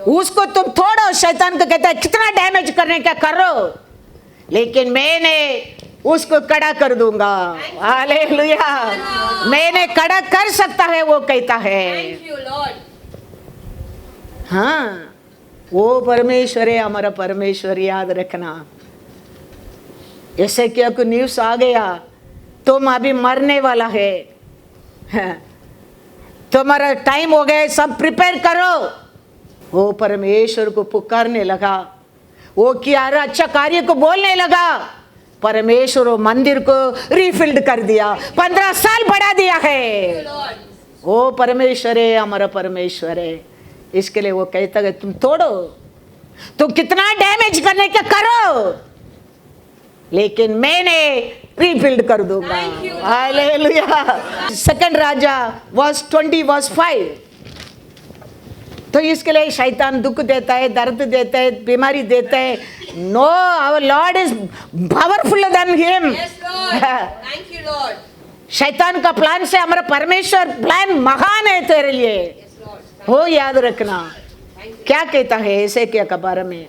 उसको तुम तोड़ो। शैतान को कहता है कितना डैमेज करने का करो, लेकिन मैंने उसको खड़ा कर दूंगा। हालेलुया। मैंने खड़ा कर सकता है, वो कहता है। हाँ, वो परमेश्वर है, हमारा परमेश्वर, याद रखना। एसेकिया को न्यूज़ आ गया, तुम अभी मरने वाला है, तुम्हारा टाइम हो गया, सब प्रिपेयर करो। वो परमेश्वर को पुकारने लगा, वो किया अच्छा कार्य को बोलने लगा। परमेश्वर वो मंदिर को रिफिल्ड कर दिया, 15 साल बढ़ा दिया है। वो परमेश्वर है, हमारा परमेश्वर है। इसके लिए वो कहता है तुम तोड़ो, तुम कितना डैमेज करने का करो, लेकिन मैंने रिबिल्ड कर दूंगा। हालेलुया। सेकंड राजा वर्स 20 वर्स 5। तो इसके लिए शैतान दुख देता है, दर्द देता है, बीमारी देता है। No, our lord is powerful than him. Thank you lord. शैतान का प्लान से हमारा परमेश्वर प्लान महान है तेरे लिए, वो याद रखना। क्या कहता है एसेकिया के बारे में?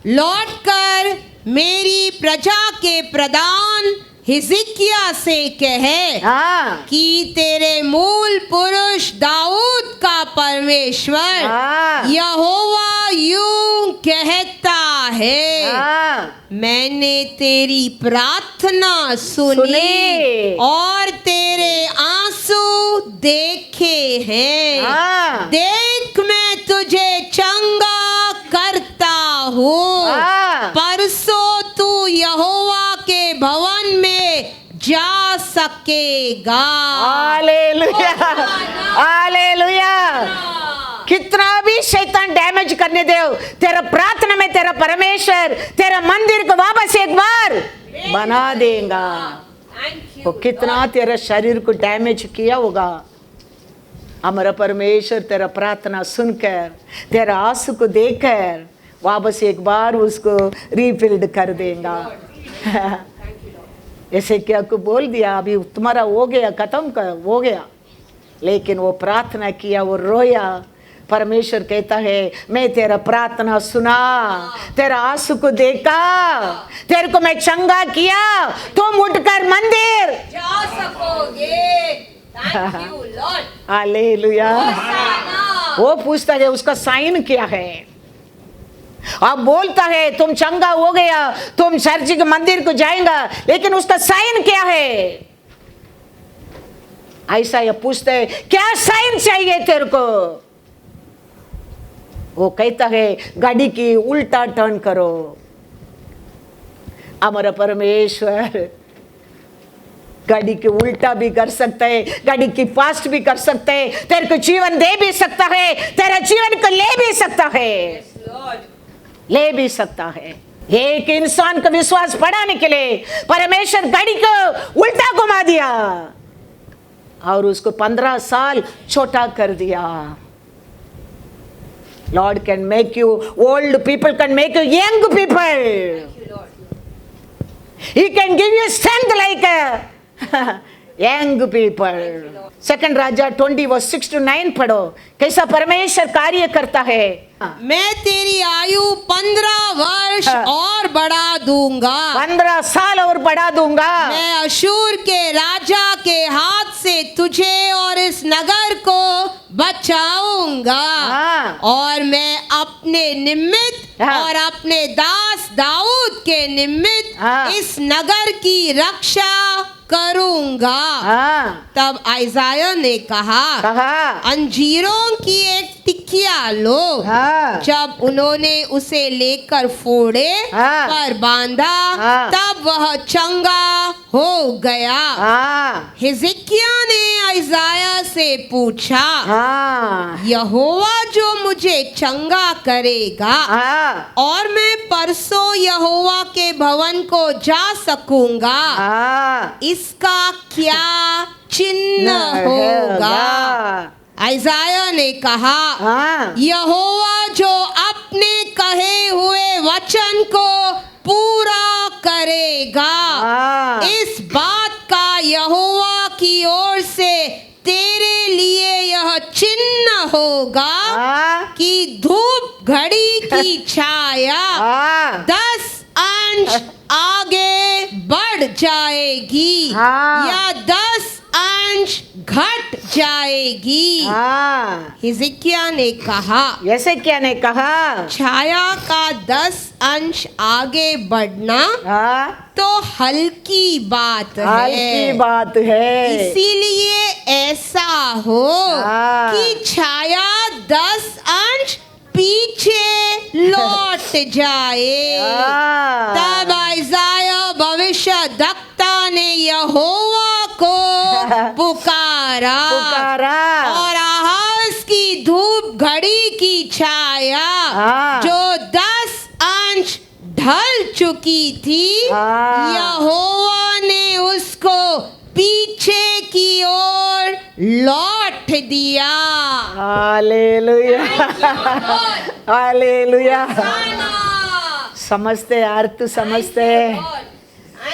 लौट कर मेरी प्रजा के प्रधान हिजकिय्याह से कहे हाँ, कि तेरे मूल पुरुष दाऊद का परमेश्वर हाँ, यहोवा यूं कहता है, हाँ, मैंने तेरी प्रार्थना सुनी सुनी और तेरे आंसू देखे हैं। हाँ, देख मैं तुझे चंगा करता हूँ। हाँ। परसों तू यहोवा के भवन में जा सकेगा। Hallelujah, hallelujah. कितना भी शैतान डैमेज करने दे, तेरा प्रार्थना में तेरा परमेश्वर तेरा मंदिर को वापस एक बार बना देगा। वो कितना तेरा शरीर को डैमेज किया होगा, हमारा परमेश्वर तेरा प्रार्थना सुनकर तेरा आंसू को देखकर वापस एक बार उसको रिफिल्ड कर देगा। ऐसे क्या को बोल दिया अभी तुम्हारा हो गया, खत्म कर हो गया, लेकिन वो प्रार्थना किया, वो रोया। परमेश्वर कहता है मैं तेरा प्रार्थना सुना, तेरा आंसू को देखा, तेरे को मैं चंगा किया, तुम उठकर मंदिर जा सकोगे। Thank you Lord. हालेलुया। वो पूछता है उसका साइन क्या है, अब बोलता है तुम चंगा हो गया, तुम चर्च के मंदिर को जाएगा, लेकिन उसका साइन क्या है? ऐसा ये पूछते है क्या साइन चाहिए तेरे को? वो कहता है गाड़ी की उल्टा टर्न करो। हमारा परमेश्वर गाड़ी की उल्टा भी कर सकता है, गाड़ी की फास्ट भी कर सकता है, तेरे को जीवन दे भी सकता है, तेरा जीवन को ले भी सकता है, ले भी सकता है। एक इंसान का विश्वास बढ़ाने के लिए परमेश्वर गाड़ी को उल्टा घुमा दिया और उसको 15 साल छोटा कर दिया। Lord can make you old people, can make you young people, he can give you strength like young people. Second राजा 20 वर्स 6 to 9 पढ़ो, कैसा परमेश्वर कार्य करता है। मैं तेरी आयु 15 वर्ष और बढ़ा दूंगा, 15 साल और बढ़ा दूंगा। मैं अशूर के राजा के हाथ से तुझे और इस नगर को बचाऊंगा, हाँ। और मैं अपने निमित्त हाँ। और अपने दास दाऊद के निमित्त हाँ। इस नगर की रक्षा करूंगा। हाँ, तब आइजाया ने कहा अंजीरों की एक टिकिया लो। हाँ, जब उन्होंने उसे लेकर फोड़े हाँ। पर बांधा, हाँ। तब वह चंगा हो गया। हाँ, हिजकिय्याह ने आइजाया से पूछा, हाँ, यहोवा जो मुझे चंगा करेगा हाँ, और मैं परसों यहोवा के भवन को जा सकूंगा, हाँ, इसका क्या चिन्ह होगा? आइजाया ने कहा, हाँ, यहोवा जो अपने कहे हुए वचन को पूरा करेगा, हाँ। इस बात का यहोवा की ओर से तेरे लिए यह चिन्ह होगा हाँ, कि धूप घड़ी की छाया हाँ, 10 अंश आगे बढ़ जाएगी, हाँ। या 10 अंश घट जाएगी। हाँ। हिजकिय्याह ने कहा, ऐसे क्या ने कहा? छाया का 10 अंश आगे बढ़ना हाँ, तो हल्की बात हल्की है। बात है। इसीलिए ऐसा हो हाँ। कि छाया 10 अंश पीछे लौट जाए। हाँ। तब आइज़ाया भविष्यद्वक्ता ने यहोवा को पुकारा पुकारा। और आहाज की धूप घड़ी की छाया हाँ। जो 10 अंश ढल चुकी थी, हाँ। यहोवा ने उसको पीछे की ओर लौट दिया। Hallelujah, hallelujah. समझते यार, तू समझते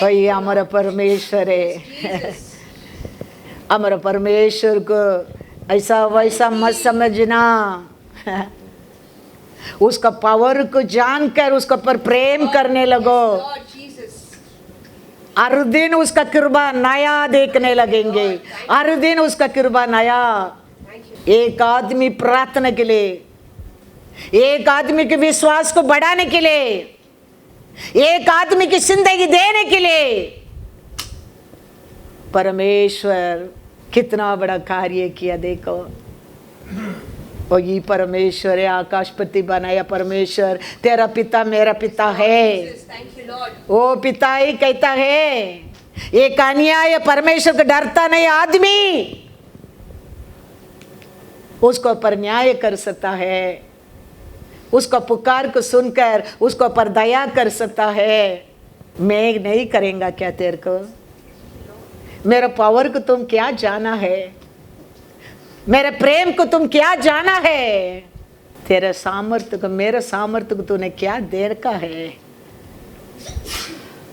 वही हमारा परमेश्वर है। हमारा परमेश्वर को ऐसा वैसा मत समझना। उसका पावर को जानकर उसका पर प्रेम करने लगो। हर दिन उसका कृपा नया देखने लगेंगे, हर दिन उसका कृपा नया। एक आदमी प्रार्थना के लिए, एक आदमी के विश्वास को बढ़ाने के लिए, एक आदमी की जिंदगी देने के लिए परमेश्वर कितना बड़ा कार्य किया। देखो, और ये परमेश्वर है, आकाशपति बनाया परमेश्वर। तेरा पिता मेरा पिता है। वो पिता ही कहता है। एक अन्याय परमेश्वर को डरता नहीं आदमी उसको पर न्याय कर सकता है, उसको पुकार को सुनकर उसको पर दया कर सकता है। मैं नहीं करेंगा क्या तेरे को? मेरा पावर को तुम क्या जाना है? मेरे प्रेम को तुम क्या जाना है? तेरे सामर्थ्य को, मेरे सामर्थ्य को तूने क्या दे रखा है?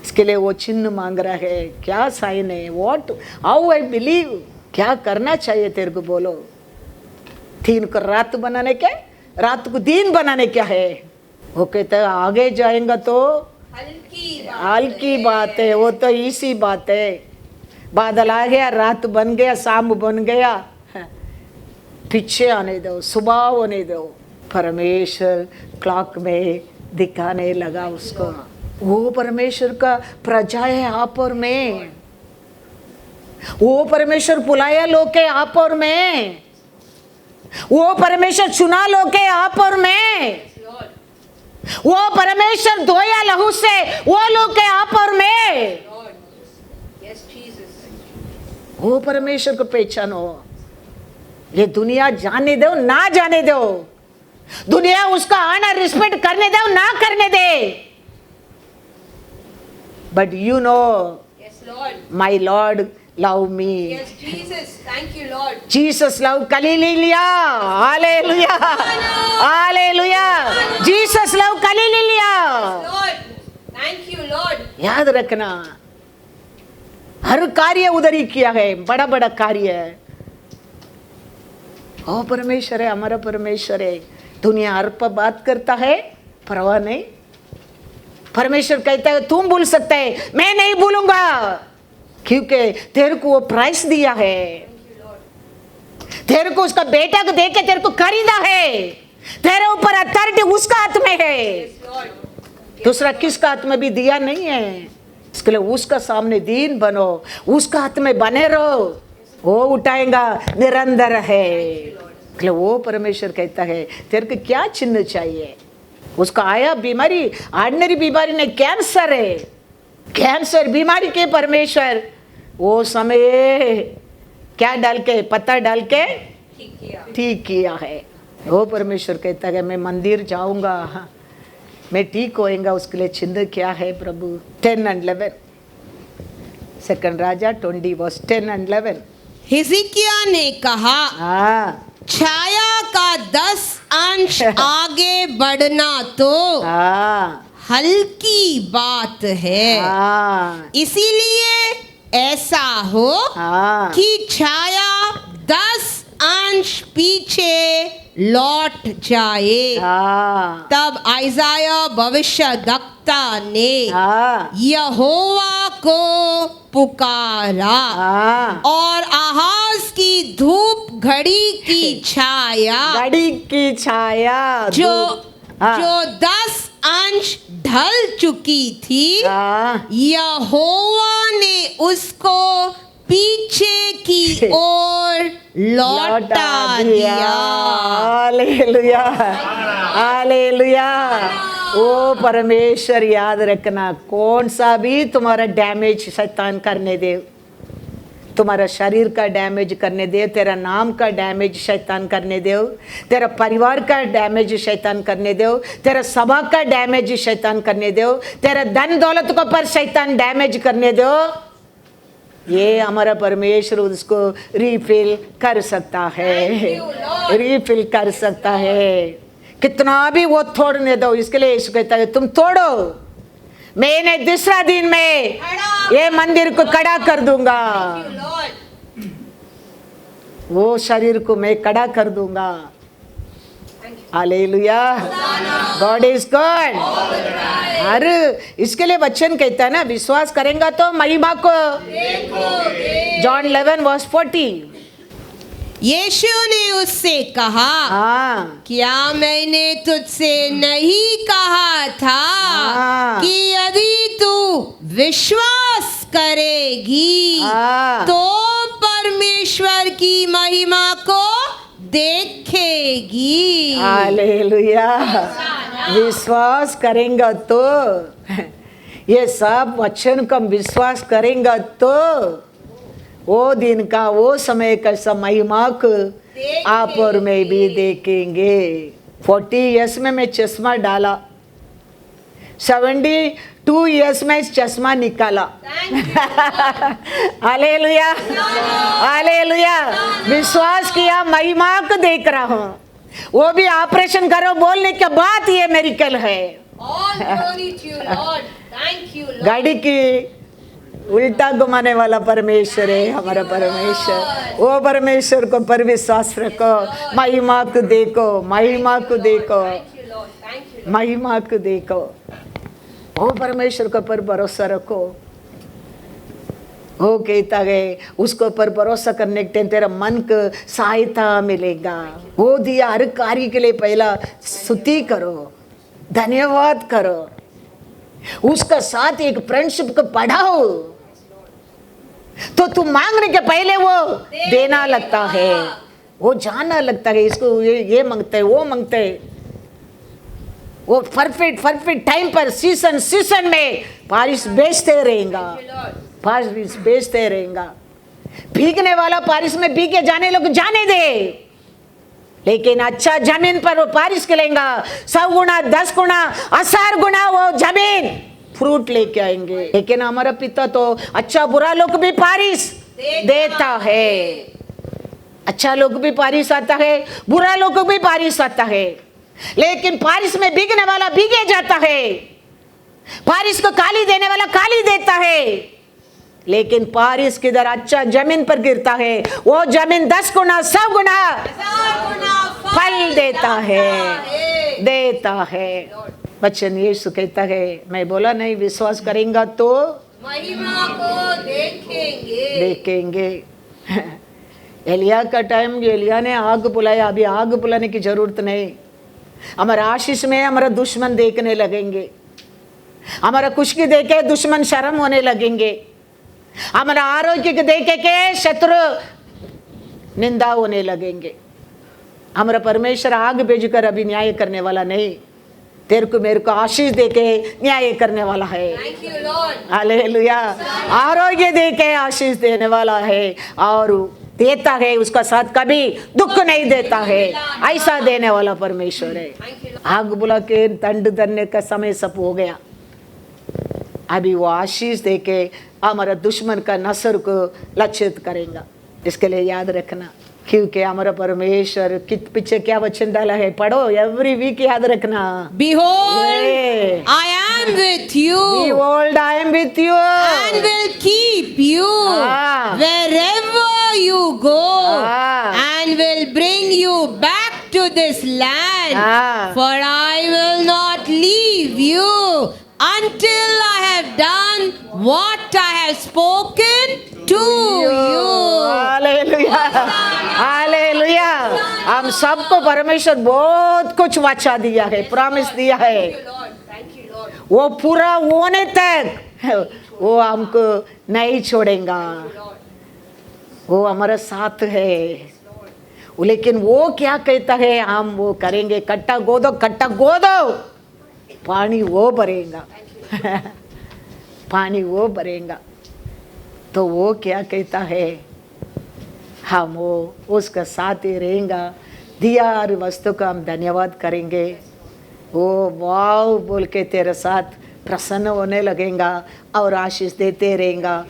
इसके लिए वो चिन्ह मांग रहा है। क्या साइन है? व्हाट, हाउ आई बिलीव, क्या करना चाहिए तेरे को? बोलो। दिन को रात बनाने के, रात को दिन बनाने क्या है? वो कहते हैं आगे जाएगा तो हल्की बात है। वो तो इसी बात है। बादल आ गया, रात बन गया, शाम बन गया, पीछे आने दो, सुबह होने दो। परमेश्वर क्लॉक में दिखाने लगा उसको। वो परमेश्वर का प्रजा है आप और मैं। वो परमेश्वर बुलाया लोग के आप और मैं। वो परमेश्वर चुना लोग के आप और मैं। वो परमेश्वर धोया लहू से वो लोग के आप और मैं। वो परमेश्वर को पहचानो। ये दुनिया जाने दो ना जाने दो, दुनिया उसका आना रिस्पेक्ट करने दो ना करने दे, but you know my lord love me. Jesus love गलीलिया। Hallelujah, hallelujah. जीसस लव गलीलिया। याद रखना, हर कार्य उधर ही किया है, बड़ा बड़ा कार्य है। ओ परमेश्वर है, हमारा परमेश्वर है। दुनिया हर पर बात करता है, परवाह नहीं। परमेश्वर कहता है तुम भूल सकते है, मैं नहीं भूलूंगा, क्योंकि तेरे को वो प्राइस दिया है। तेरे को उसका बेटा को देके तेरे को खरीदा है। तेरे ऊपर अथॉरिटी उसका हाथ में है, दूसरा किसका हाथ में भी दिया नहीं है। इसके लिए उसका सामने दीन बनो, उसका हाथ में बने रहो, वो उठाएगा, निरंतर है। इसलिए वो परमेश्वर कहता है तेरे को क्या चिन्ह चाहिए? उसका आया बीमारी, ऑर्डिनरी बीमारी नहीं, कैंसर है। कैंसर बीमारी के परमेश्वर वो समय क्या डाल के, पत्ता डाल के ठीक किया है। वो परमेश्वर कहता है मैं मंदिर जाऊंगा, मैं ठीक होएगा। उसके लिए चिन्ह क्या है प्रभु? 10 and 11, सेकंड राजा 20 वर्स 10 and 11। हिजकिय्याह ने कहा हाँ, छाया का 10 अंश आगे बढ़ना तो हाँ, हल्की बात है। हाँ, इसीलिए ऐसा हो हाँ, कि छाया 10 अंश पीछे लौट जाए। हाँ, तब आइज़ाया भविष्यद्वक्ता ने हाँ, यहोवा को पुकारा हाँ। और आहाज की धूप घड़ी की छाया घड़ी की छाया जो हाँ। जो 10 अंश ढल चुकी थी, हाँ, यहोवा ने उसको पीछे की ओर लौटा दिया। Hallelujah, hallelujah. ओ परमेश्वर, याद रखना, कौन सा भी तुम्हारा डैमेज शैतान करने दे, तुम्हारा शरीर का डैमेज करने दे, तेरा नाम का डैमेज शैतान करने दे, तेरा परिवार का डैमेज शैतान करने दे, तेरा सभा का डैमेज शैतान करने दे, तेरा धन दौलत को पर शैतान डैमेज करने दो, ये हमारा परमेश्वर उसको रिफिल कर सकता है, रिफिल कर सकता है। कितना भी वो तोड़ने दो, इसके लिए यीशु कहता है तुम तोड़ो, मैंने दूसरा दिन में ये मंदिर को खड़ा कर दूंगा, वो शरीर को मैं खड़ा कर दूंगा। Hallelujah, God is God. अरे इसके लिए वचन कहता है ना, विश्वास करेंगा तो महिमा को। जॉन 11:40। यीशु ने उससे कहा, हाँ, क्या मैंने तुझसे नहीं कहा था हाँ। कि यदि तू विश्वास करेगी हाँ। तो परमेश्वर की महिमा को देखेगी। हालेलुया, विश्वास करेंगा तो, ये सब वचन का विश्वास करेंगा तो वो दिन का, वो समय का सब महिमा को आप और मैं भी देखेंगे। 40 इयर्स में मैं चश्मा डाला, 72 इयर्स में चश्मा निकाला। Hallelujah, hallelujah. विश्वास किया, महिमा को देख रहा हूँ, वो भी ऑपरेशन करो बोलने के बाद ये मेरिकल है। गाड़ी की उल्टा घुमाने वाला परमेश्वर है हमारा परमेश्वर। वो परमेश्वर को पर विश्वास रखो, महिमा को देखो, महिमा को देखो, महिमा को देखो। वो परमेश्वर को पर भरोसा रखो। वो कहता है उसको पर भरोसा करने के टाइम तेरा मन को सहायता मिलेगा। वो दिया हर कार्य के लिए पहला स्तुति करो, धन्यवाद करो, उसका साथ एक फ्रेंडशिप को बढ़ाओ, तो तुम मांगने के पहले वो देना लगता है, वो जानना लगता है इसको ये मांगते है, वो मांगते है। वो परफेक्ट टाइम पर सीजन में बारिश बेचते रहेगा, बारिश बेचते रहेगा। भीगने वाला बारिश में भीगे जाने लोग जाने दे, लेकिन अच्छा जमीन पर वो बारिश खिलेगा, 100 गुना 10 गुना 1000 गुना वो जमीन फ्रूट लेके आएंगे। लेकिन हमारा पिता तो अच्छा बुरा लोग भी बारिश देता है, अच्छा लोग भी बारिश आता है, बुरा लोग भी बारिश आता है। लेकिन बारिश में भीगने वाला भीगे जाता है, बारिश को काली देने वाला काली देता है। लेकिन बारिश किधर अच्छा जमीन पर गिरता है, वो जमीन 10 गुना 100 गुना फल देता है। बच्चन यीशु कहता है, मैं बोला नहीं, विश्वास करेंगा तो महिमा को देखेंगे। एलिया का टाइम, एलिया ने आग बुलाया, अभी आग बुलाने की जरूरत नहीं। हमारा आशीष में हमारा दुश्मन देखने लगेंगे, हमारा खुशकी देखे दुश्मन शर्म होने लगेंगे, हमारा आरोग्य के देखे के शत्रु निंदा होने लगेंगे। हमारा परमेश्वर आग भेजकर अभी न्याय करने वाला नहीं, तेरे को मेरे को आशीष देके न्याय करने वाला है। हालेलुया, आरोग्य देके आशीष देने वाला है और देता है, उसका साथ कभी दुख नहीं देता है, ऐसा देने वाला परमेश्वर है। आग बुला के दंड देने का समय सब हो गया, अभी वो आशीष देके हमारा दुश्मन का नसर को लक्षित करेगा। इसके लिए याद रखना, क्योंकि हमारा परमेश्वर पीछे क्या वचन डाला है, पढ़ो एवरी वीक, याद रखना। Behold, I am with you. Behold, I am with you. And will keep you wherever you go, and will bring you back to this land. For I will not leave you until I have done what I have spoken to you. Hallelujah, hallelujah. हम सबको परमेश्वर बहुत कुछ वाचा दिया है, promise दिया है। वो पूरा होने तक वो हमको नहीं छोड़ेगा, वो हमारा साथ है। लेकिन वो क्या कहता है, हम वो करेंगे, कट्टा गोदो पानी वो भरेगा पानी वो भरेगा। तो वो क्या कहता है, हम वो उसका साथ ही रहेगा, दिया हर वस्तु का हम धन्यवाद करेंगे, वो वाव बोल के तेरे साथ प्रसन्न होने लगेगा और आशीष देते रहेगा।